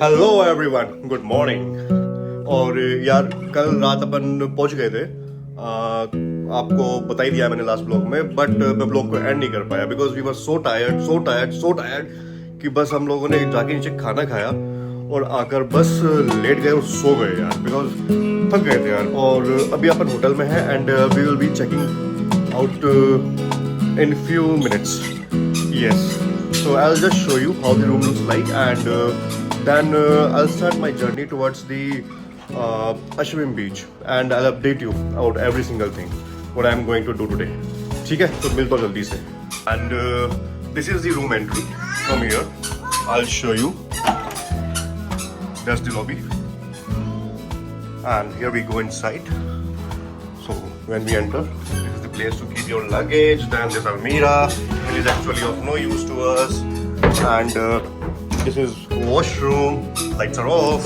Hello everyone, good morning. और यार कल रात अपन पहुंच गए थे। आपको बता ही दिया मैंने लास्ट ब्लॉग में, बट मैं ब्लॉग को एंड नहीं कर पाया because we were so tired so tired कि बस हम लोगों ने जाके नीचे खाना खाया और आकर बस लेट गए और सो गए यार, बिकॉज थक गए थे यार। और अभी अपन होटल में हैं and we will be checking out in few minutes. Yes, so I'll just show you how the room looks like, and then I'll start my journey towards the Ashwin beach, and I'll update you about every single thing what I'm going to do today. ठीक है, तो मिलता हूँ जल्दी से। And this is the room entry from here. I'll show you. That's the lobby, and here we go inside. So when we enter, this is the place to keep your luggage. Then this Almira, it is actually of no use to us. And this is washroom. Lights are off.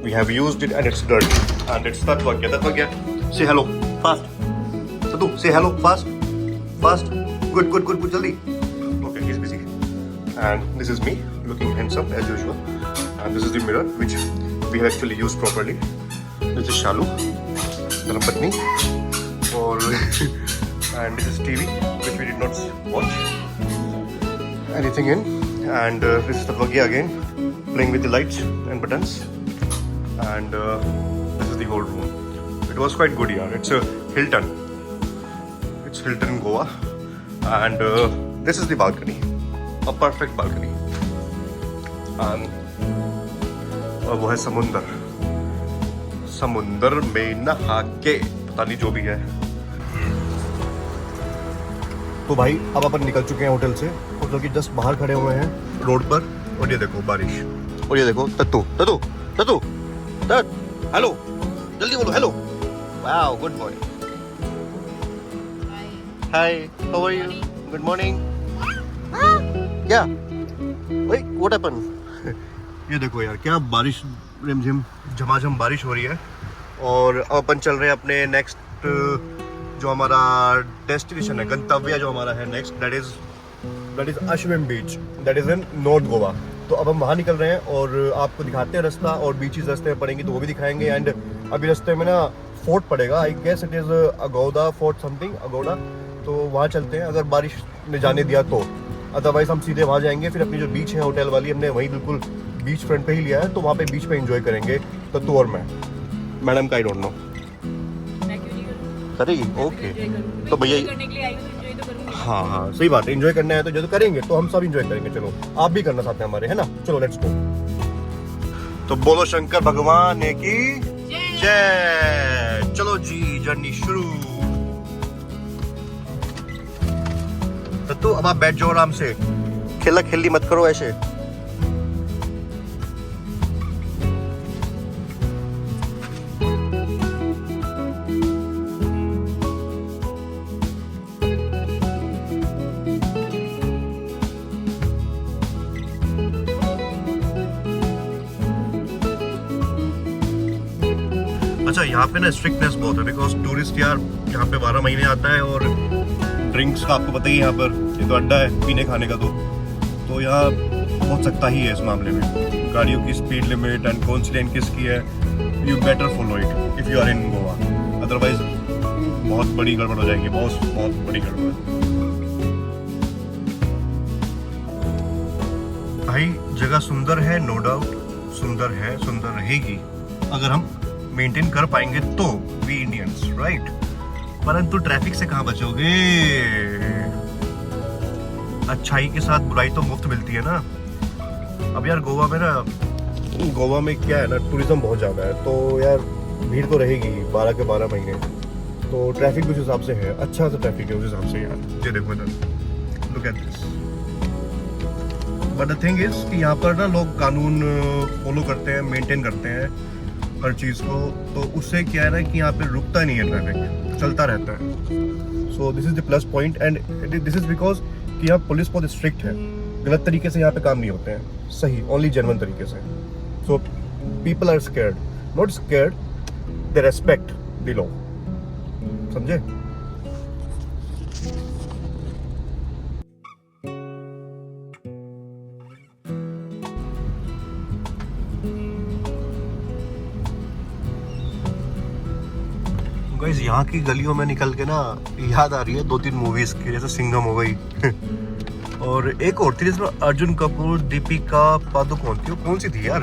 We have used it and it's dirty. And it's that Tatwagya. Say hello fast. Tatu, say hello fast. Fast. Good. Jaldi. Okay, he's busy. And this is me, looking handsome as usual. And this is the mirror which we have actually used properly. This is Shalu, Dhanapatni. Or and this is TV which we did not watch anything in. And this is Tatwagya again, playing with the lights and buttons. And this is the whole room. It was quite good, yeah. It's a Hilton. It's Hilton in Goa. And this is the balcony, a perfect balcony. And वो है समुंदर में नहा के पता नहीं जो भी है। तो भाई अब अपन निकल चुके हैं होटल से, होटल के जस्ट बाहर खड़े हुए हैं रोड पर। और ये देखो बारिश, और ये देखो तत्तू हेलो, जल्दी बोलो hello. Wow, good boy. Hi, how are you? Good morning. क्या भाई, व्हाट हैपन? ये देखो यार, क्या बारिश, रिमझिम झमाझम बारिश हो रही है। और अब अपन चल रहे हैं अपने नेक्स्ट जो हमारा डेस्टिनेशन है, गंतव्य जो हमारा है next, that is Ashwin beach, that is in north Goa. तो अब हम वहाँ निकल रहे हैं और आपको दिखाते हैं रास्ता, और बीचेस रास्ते में पड़ेंगे तो वो भी दिखाएंगे। एंड अभी रास्ते में ना फोर्ट पड़ेगा, I guess it is Aguada fort, something Aguada. तो वहाँ चलते हैं अगर बारिश ने जाने दिया तो, अदरवाइज हम सीधे वहाँ जाएंगे। फिर अपनी जो बीच है होटल वाली, हमने वहीं बिल्कुल बीच फ्रंट पे ही लिया है, तो वहाँ पे बीच पे एंजॉय करेंगे तू और मैं। मैडम का आई डोंट नो करेगी, ओके। तो भैया हाँ सही बात है, एंजॉय करना है तो जो तो करेंगे, तो हम सब एंजॉय करेंगे। चलो आप भी करना चाहते हैं हमारे, है ना? चलो लेट्स गो। तो बोलो शंकर भगवान की जय। चलो जी, जर्नी शुरू। तो अब आप बैठ जाओ आराम से, खेला खेली मत करो ऐसे। अच्छा, यहाँ पे ना स्ट्रिक्टनेस बहुत है बिकॉज टूरिस्ट यार यहाँ पे 12 महीने आता है। और ड्रिंक्स का आपको पता ही है, यहाँ पर ये तो अड्डा है पीने खाने का। तो यहाँ बहुत सख्ता ही है इस मामले में। गाड़ियों की स्पीड लिमिट एंड कौन सी लेन किसकी है, you better follow it if you are in Goa, otherwise बहुत बड़ी गड़बड़ हो जाएगी, बहुत बड़ी गड़बड़। भाई जगह सुंदर है, नो डाउट सुंदर है, सुंदर रहेगी अगर हम मेंटेन कर पाएंगे तो, वी इंडियंस, राइट? परंतु ट्रैफिक से कहाँ बचोगे? अच्छाई के साथ बुराई तो मुफ्त मिलती है ना। अब यार गोवा में क्या है ना, टूरिज्म बहुत ज़्यादा है, तो यार भीड़ तो रहेगी 12 के 12 महीने। तो ट्रैफिक भी उस हिसाब से है, अच्छा सा ट्रैफिक है उस हिसाब से यार। ये देखो इधर, look at this. But the thing is कि यहाँ पर ना लोग कानून फॉलो करते हैं, मेंटेन करते हैं हर चीज़ को। तो उससे क्या है ना कि यहाँ पे रुकता नहीं है, ट्रैफिक चलता रहता है। So this is the plus point, and this is because कि यहाँ पुलिस बहुत स्ट्रिक्ट है, गलत तरीके से यहाँ पे काम नहीं होते हैं, सही ओनली जेन्युइन तरीके से। So people are scared, not scared, they respect the law, समझे? गाइस यहाँ की गलियों में निकल के ना याद आ रही है 2-3 मूवीज की, जैसे सिंघम हो गई और एक और थी जिसमें अर्जुन कपूर, दीपिका पादुकोण थी, वो कौन सी थी यार,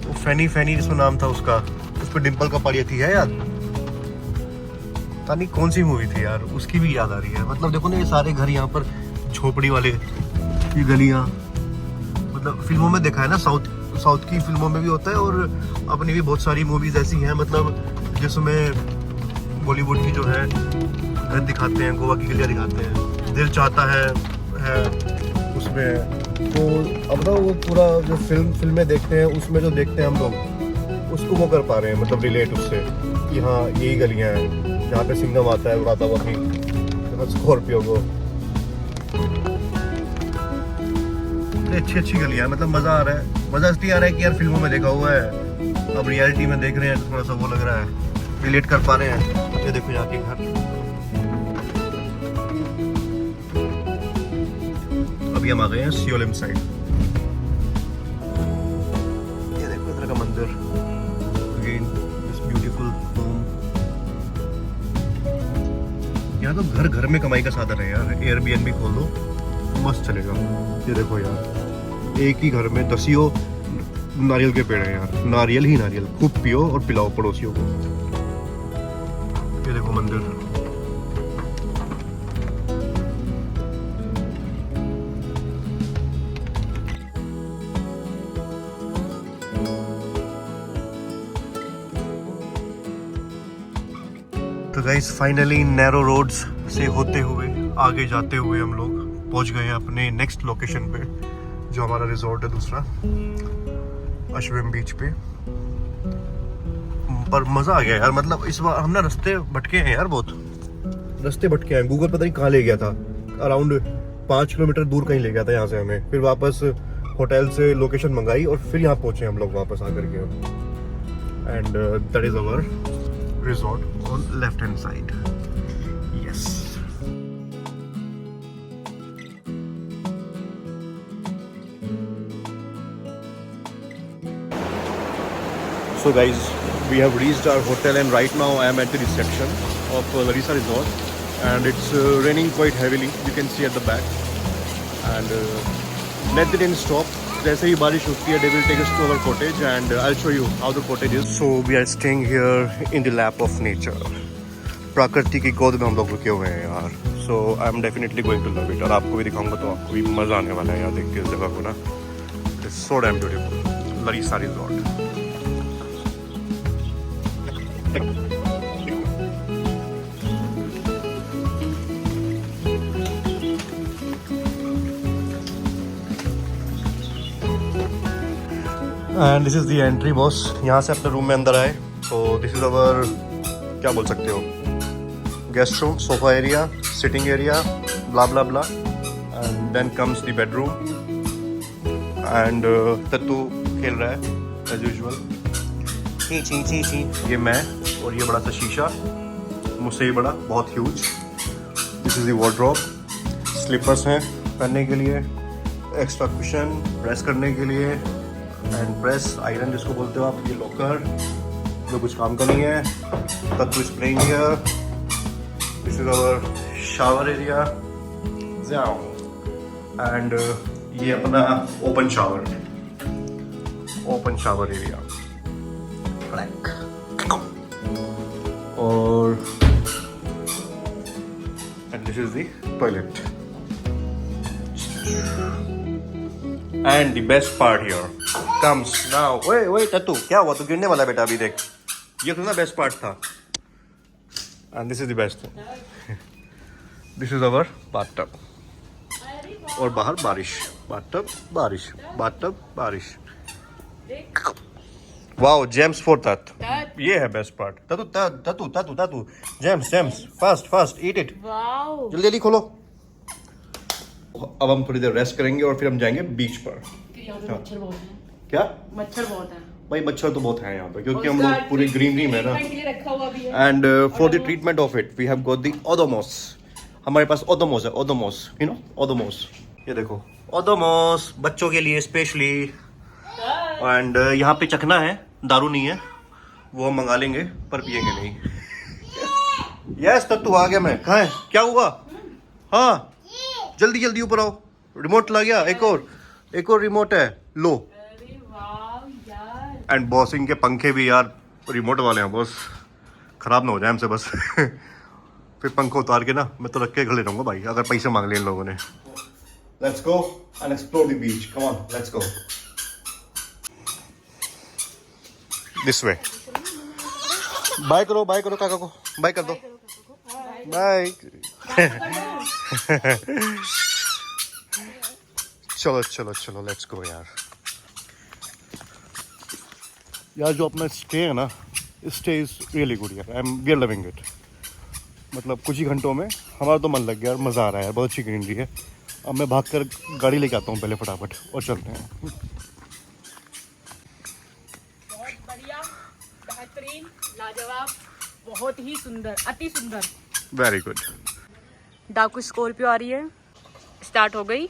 वो फैनी जिसमें नाम था उसका, उस पर डिम्पल कपाड़िया थी, है याद? पता नहीं कौन सी मूवी थी यार, उसकी भी याद आ रही है। मतलब देखो ना ये सारे घर यहाँ पर झोपड़ी वाले, ये गलियाँ, मतलब फिल्मों में देखा है ना, साउथ की फिल्मों में भी होता है और अपनी भी बहुत सारी मूवीज ऐसी हैं मतलब जिसमें बॉलीवुड की जो है घर दिखाते हैं, गोवा की गलियाँ दिखाते हैं, दिल चाहता है उसमें। तो अब ना वो पूरा जो फिल्में देखते हैं उसमें जो देखते हैं हम लोग उसको वो कर पा रहे हैं, मतलब रिलेट उससे कि हाँ यही गलियाँ हैं जहाँ पे सिंघम आता है उड़ाता हुआ अपनी स्कॉर्पियो को। अच्छी गलियाँ, मतलब मज़ा आ रहा है, मज़ा इसलिए आ रहा है कि यार फिल्मों में देखा हुआ है, अब रियलिटी में देख रहे हैं तो थोड़ा सा वो लग रहा है, रिलेट कर पा रहे हैं। ये देखो यहाँ के घर, अभी हम आ गए हैं सियोलिम साइड। ये देखो इधर का मंदिर, अगेन दिस ब्यूटीफुल होम। यहाँ तो घर घर में कमाई का साधन है यार, एयरबीएनबी खोल दो मस्त चलेगा। ये देखो यार एक ही घर में 10 नारियल के पेड़ हैं यार, नारियल ही नारियल, खूब पियो और पिलाओ पड़ोसियों को। ये देखो मंदिर, तो गाइस फाइनली नैरो रोड्स से होते हुए आगे जाते हुए हम लोग पहुंच गए हैं अपने नेक्स्ट लोकेशन पे, जो हमारा रिजॉर्ट है दूसरा, अश्विम बीच पे। पर मज़ा आ गया यार, मतलब इस बार हम ना रास्ते भटके हैं यार, बहुत रास्ते भटके हैं। गूगल पता नहीं कहाँ ले गया था, अराउंड 5 किलोमीटर दूर कहीं ले गया था यहाँ से हमें, फिर वापस होटल से लोकेशन मंगाई और फिर यहाँ पहुँचे हम लोग वापस आकर के। And that is our resort on left hand side. Yes, so guys, we have reached our hotel and right now I am at the reception of Larissa Resort and it's raining quite heavily, you can see at the back, and let the rain stop. जैसे ही बारिश होती है they will take us to our cottage and I'll show you how the cottage is. So we are staying here in the lap of nature, प्रकृति की गोद में हम लोग रुके हुए हैं यार। So I'm definitely going to love it, और आपको भी दिखाऊंगा तो आपको भी मज़ा आने वाला है यार देख के इस जगह को ना। It's so damn beautiful, Larissa Resort। And this is the entry boss, यहाँ से अपने रूम में अंदर आए तो दिस इज़ अवर, क्या बोल सकते हो, guest room, sofa area, sitting area, blah blah blah, and then comes the bedroom. And Tattu खेल रहा है एज यूजुअल, ये मैं, और ये बड़ा सा शीशा, मुझसे ही बड़ा, बहुत huge. This is the wardrobe, slippers हैं पहनने के लिए, एक्स्ट्रा कुशन प्रेस करने के लिए, एंड प्रेस आयरन जिसको बोलते हो आप, ये लॉकर जो कुछ काम का नहीं है। Tattu is playing here, this is our shower area, and ये अपना ओपन शावर एरिया, और and this is the toilet. And the best part here comes now. Wait, Tattu क्या हुआ? तू गिरने वाला बेटा, अभी देख, ये तो ना बेस्ट पार्ट था। And this is the best thing. This is our bathtub. और बाहर बारिश, bathtub बारिश। Wow, gems for that. ये है best part. Tattu, gems, fast, eat it. Wow. जल्दी खोलो। अब हम थोड़ी देर रेस्ट करेंगे और फिर हम जाएंगे बीच पर। मच्छर बहुत है। क्या? मच्छर बहुत है भाई, मच्छर तो बहुत है यहाँ पे क्योंकि हम लोग पूरी ग्रीनरी में ना। रखा हुआ भी है। And for the treatment of it we have got the Odomos. हमारे पास ओडोमॉस है, ओडोमॉस, यू नो ओडोमॉस। ये देखो ओडोमॉस बच्चों के लिए स्पेशली। एंड यहाँ पे चखना है, दारू नहीं है, वो हम मंगा लेंगे पर पियेंगे नहीं। यस तत्तू आ गया मैं। कहाँ है? क्या हुआ? हाँ जल्दी जल्दी ऊपर आओ। रिमोट ला गया। एक और रिमोट है लो। अरे वाह यार। एंड बॉसिंग के पंखे भी यार रिमोट वाले हैं बॉस, खराब ना हो जाए हमसे बस। फिर पंखा उतार के ना मैं तो रख के घर ले जाऊंगा भाई, अगर पैसे मांग लिए इन लोगों ने। Let's go and explore the beach, come on let's go. This way. Bye करो काका को, बाय कर दो। बाय। चलो चलो चलो लेट्स गो यार। यार जो अपना स्टे है ना, स्टे इज रियली गुड यार, वी आर लविंग इट। मतलब कुछ ही घंटों में हमारा तो मन लग गया और मज़ा आ रहा है यार, बहुत अच्छी ग्रीनरी है। अब मैं भागकर गाड़ी लेके आता हूँ पहले फटाफट और चलते हैं। बहुत बढ़िया, बेहतरीन, लाजवाब, बहुत ही सुंदर, अति सुंदर। Very good. डाकू स्कॉर्पियो आ रही है, स्टार्ट हो गई।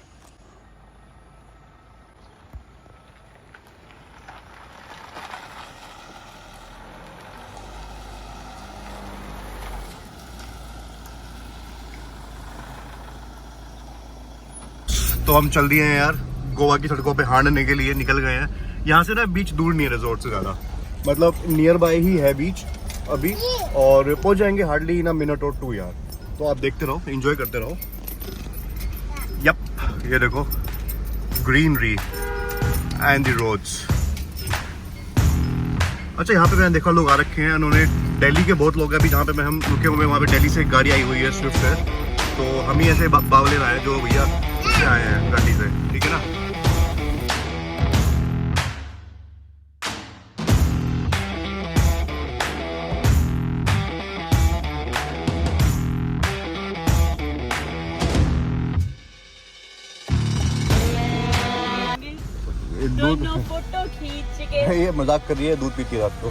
तो हम चल दिए हैं यार, गोवा की सड़कों पे हांडने के लिए निकल गए हैं। यहाँ से ना बीच दूर नहीं है रिजॉर्ट से ज़्यादा, मतलब नियर बाय ही है बीच अभी, और पहुँच जाएंगे हार्डली इन अ मिनट और 2 यार। तो आप देखते रहो, एंजॉय करते रहो। यप ये देखो ग्रीनरी एंड द रोड्स। अच्छा यहाँ पे मैंने देखा लोग आ रखे हैं, उन्होंने दिल्ली के बहुत लोग हैं अभी जहाँ पे हम रुके हुए हैं, वहाँ पे दिल्ली से एक गाड़ी आई हुई है स्विफ्ट है। तो हम ही ऐसे बावले आए हैं जो भैया से आए हैं गाड़ी से, ठीक है ना। दोनों फोटो खींच के। ये मजाक कर रही है, दूध पीती रात को।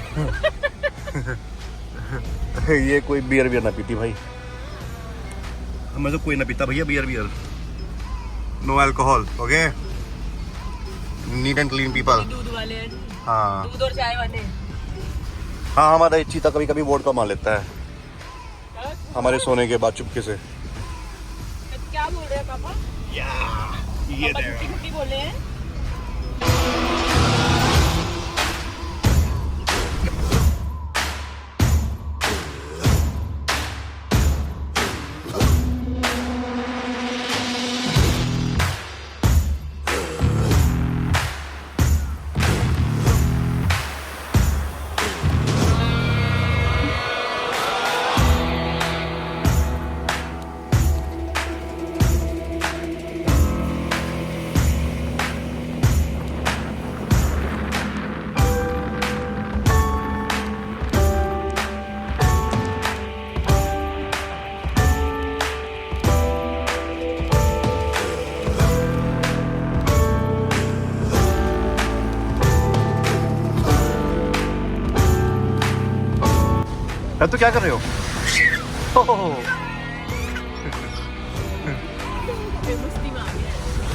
ये कोई बियर ना पीती भाई, हमें तो कोई ना पीता भैया beer. No alcohol, okay. Neat and clean people. दूध वाले। हाँ दूध और चाय वाले। हाँ हमारा चीता कभी कभी वोडका मार लेता है हमारे सोने के बाद चुपके से। क्या बोल रहे हैं पापा? ये झूठी बोल रहे हैं। तो क्या कर रहे हो?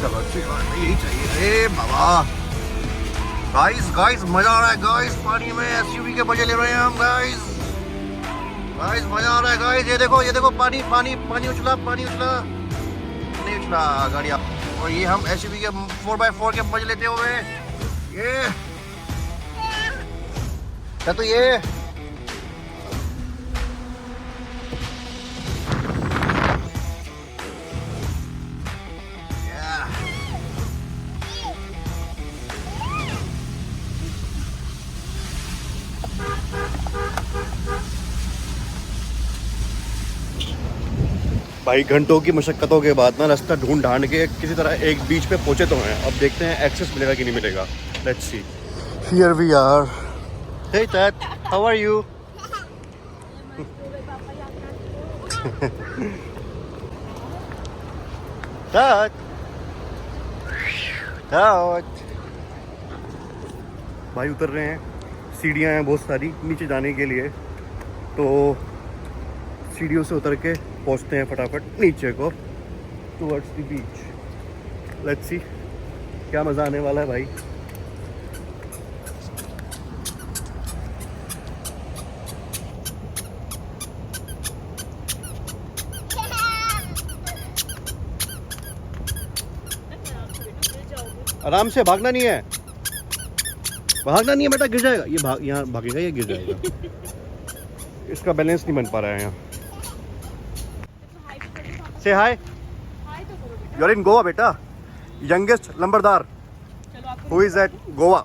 चलो अच्छी बात है, यही चाहिए। ए बाबा गाइस मजा आ रहा है गाइस, पानी में एसयूवी के मजे ले रहे हैं हम गाइस मजा आ रहा है गाइस। ये देखो पानी उछला नहीं उछला गाड़ी, और ये हम एसयूवी के 4x4 के मजे लेते हुए ये क्या, तो ये भाई घंटों की मशक्कतों के बाद ना रास्ता ढूंढ ढांड के किसी तरह एक बीच पे पहुंचे तो हैं। अब देखते हैं एक्सेस मिलेगा कि नहीं मिलेगा। Let's see. Here we are. Hey that, how are you? भाई उतर रहे हैं, सीढ़ियाँ हैं बहुत सारी नीचे जाने के लिए, तो सीढ़ियों से उतर के पहुंचते हैं फटाफट नीचे को towards the beach. Let's see क्या मज़ा आने वाला है भाई। आराम से, भागना नहीं है, भागना नहीं है बेटा, गिर जाएगा ये। यहाँ भागेगा, ये गिर जाएगा। इसका बैलेंस नहीं बन पा रहा है यहाँ। से हाय, हाय तो करो बेटा। यू आर इन गोवा बेटा, यंगेस्ट लंबरदार चलो आपको हु इज एट गोवा।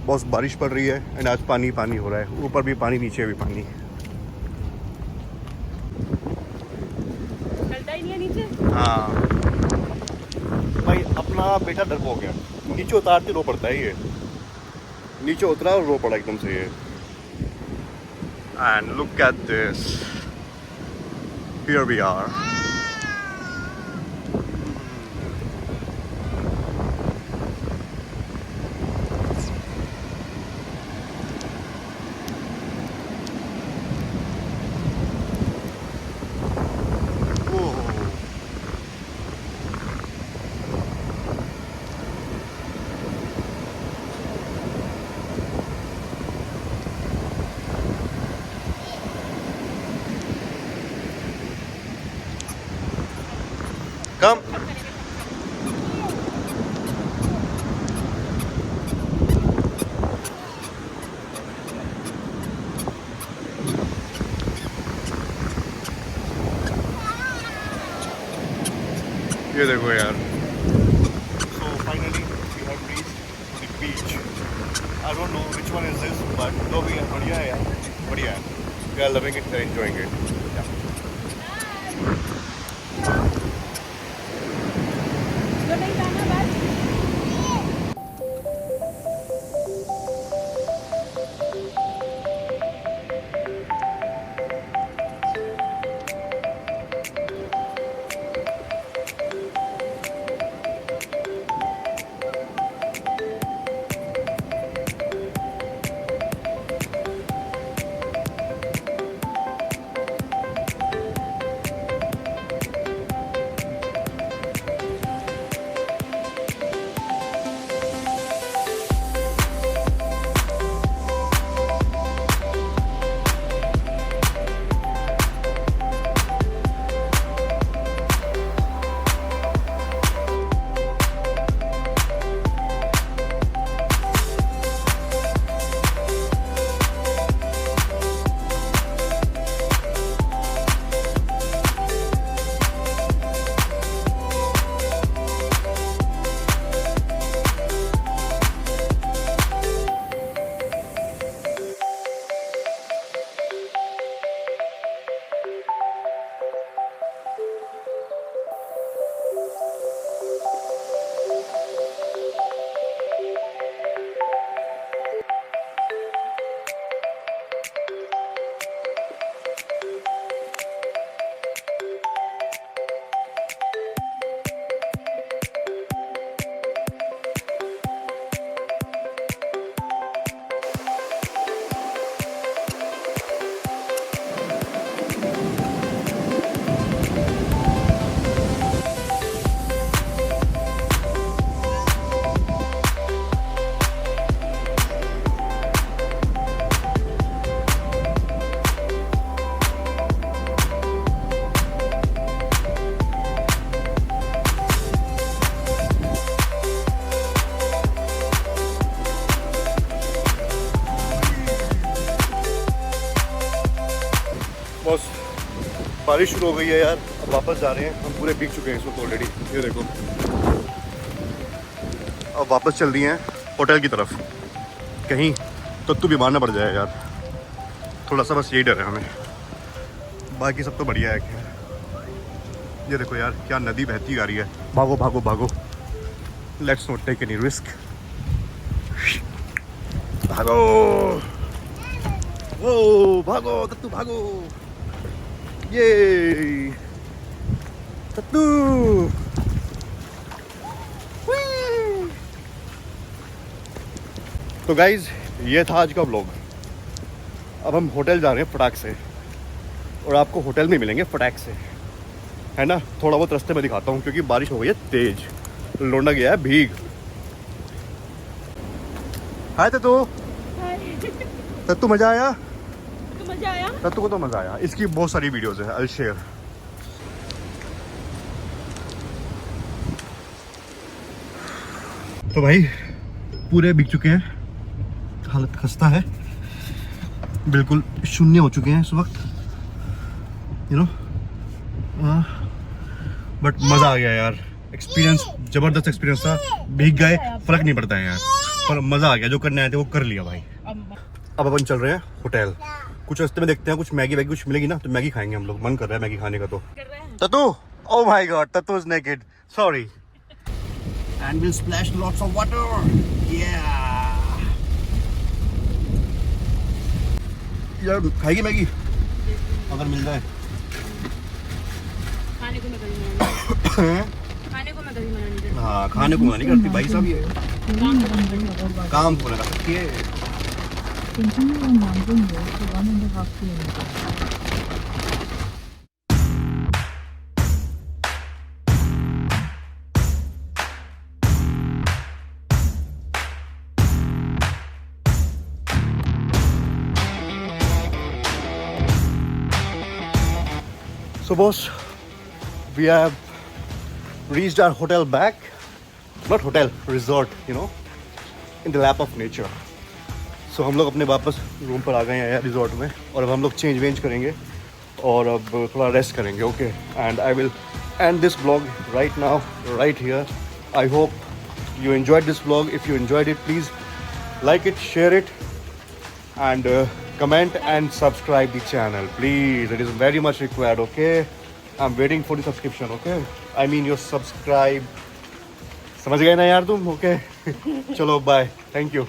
बहुत बारिश पड़ रही है एंड आज पानी पानी हो रहा है, ऊपर भी पानी नीचे भी पानी। चलता ही नहीं है नीचे। हाँ भाई, अपना बेटा डरपोक हो गया, नीचे उतारते रो पड़ता है ये, नीचे उतरा और रो पड़ा एकदम से ये। And look at this, here we are. Come. ये देखो यार, so finally we have reached the beach. I don't know which one is this, but no, we are बढ़िया है यार, बढ़िया है. We are loving it, we are enjoying it. Yeah. तो नहीं जाना बस। बस बारिश शुरू हो गई है यार, अब वापस जा रहे हैं, हम पूरे भीग चुके हैं इस वक्त ऑलरेडी। ये देखो, अब वापस चल रही हैं होटल की तरफ, कहीं तत्तू बीमार ना पड़ जाए यार, थोड़ा सा बस यही डर है हमें, बाकी सब तो बढ़िया है। ये देखो यार, क्या नदी बहती आ रही है, भागो भागो भागो, let's not take any risk, भागो वो भागो तत्तू भागो, ये तत्तू। तो गाइज, ये था आज का व्लॉग। अब हम होटल जा रहे हैं फटाक से, और आपको होटल में मिलेंगे फटाक से, है ना। थोड़ा बहुत रास्ते में दिखाता हूँ क्योंकि बारिश हो गई है तेज, लोंडा गया है भीग। हाय तत्तू, तत्तू मजा आया? तो मजा मजा आया? तत्तू को तो मजा आया, इसकी बहुत सारी वीडियोस है, आई शेयर। तो भाई पूरे बिक चुके हैं, हालत खस्ता है, बिल्कुल शून्य हो चुके हैं इस वक्त, यू नो। बट मजा आ गया यार, एक्सपीरियंस जबरदस्त एक्सपीरियंस था। भीग गए फर्क नहीं पड़ता है यार, पर मजा आ गया, जो करने आए थे वो कर लिया भाई। अब अपन चल रहे हैं होटल, कुछ रास्ते में देखते हैं, कुछ मैगी वैगी कुछ मिलेगी ना तो मैगी खाएंगे हम लोग, मन कर रहा है मैगी खाने का। तो Tattu, oh my God, Tattu is naked, sorry. And will splash lots of water, यार खाएगी मैगी अगर मिल जाए। खाने को मैं कभी मना नहीं करती। हाँ, खाने को मना नहीं करती भाई साहब, ये काम पूरा कर सकती है। 괜찮은 남편이요. 좋아하는 데 같아요. So boss, we have reached our hotel back, not hotel, resort, you know, in the lap of nature. So हम लोग अपने वापस रूम पर आ गए हैं रिजॉर्ट में, और अब हम लोग चेंज वेंज करेंगे और अब थोड़ा रेस्ट करेंगे, okay. And I will and this vlog right now, right here. I hope you enjoyed this vlog. If you enjoyed it, please like it, share it, and comment and subscribe the channel, please. It is very much required, okay? I'm waiting for the subscription, okay? I mean your subscribe. समझ गए ना यार तुम, okay? चलो, bye. Thank you.